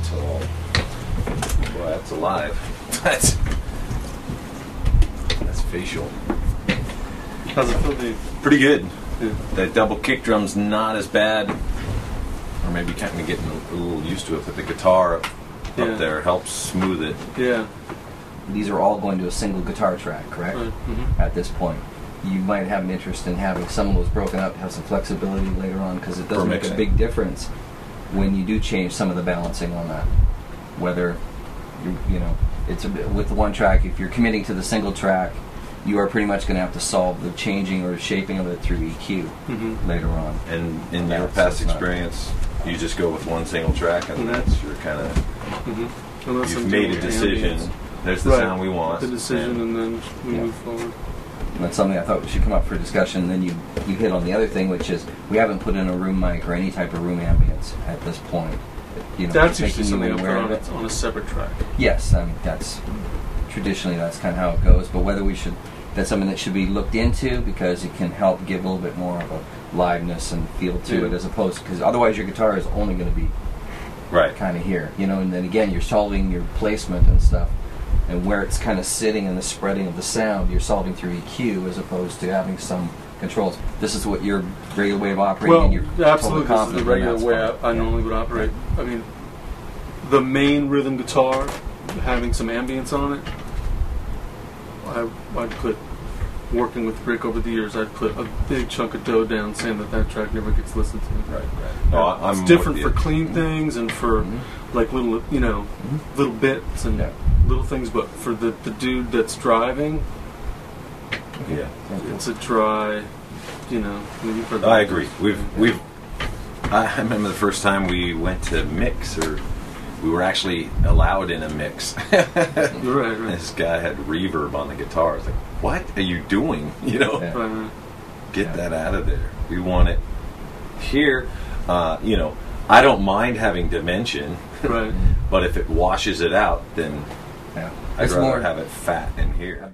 tall. Boy, that's alive. That's facial. How's it feel, Dave? Pretty good. Yeah. That double kick drum's not as bad, or maybe kind of getting a little used to it. But the guitar up there helps smooth it. Yeah. These are all going to a single guitar track, correct? Right. Mm-hmm. At this point, you might have an interest in having some of those broken up, have some flexibility later on, because it does make a big difference when you do change some of the balancing on that. Whether you know, it's with the one track, if you're committing to the single track, you are pretty much going to have to solve the changing or shaping of it through EQ later on. And in your past experience, you just go with one single track, and that's your kind of you've made a decision. Ambience. There's the sound we want. The decision, and then we move forward. And that's something I thought should come up for discussion. And then you hit on the other thing, which is we haven't put in a room mic or any type of room ambience at this point. You know, that's usually something I put on a separate track. Yes, I mean that's traditionally that's kind of how it goes. But whether we should, that's something that should be looked into, because it can help give a little bit more of a liveness and feel to it, as opposed, because otherwise your guitar is only going to be kind of here, you know. And then again, you're solving your placement and stuff, and where it's kind of sitting and the spreading of the sound, you're solving through EQ as opposed to having some controls. This is what your regular way of operating. Well, and you're absolutely, totally this is the regular way I normally would operate. I mean, the main rhythm guitar, having some ambience on it, I'd put, working with Rick over the years, I'd put a big chunk of dough down saying that track never gets listened to. Right. It's different for clean things and for like little, you know, little bits and little things, but for the dude that's driving, it's a dry, you know. I agree. I remember the first time we went to mix, or we were actually allowed in a mix. Right. This guy had reverb on the guitar. I was like, what are you doing? You know, get that out of there. We want it here. You know, I don't mind having dimension, but if it washes it out, then I'd rather have it fat in here.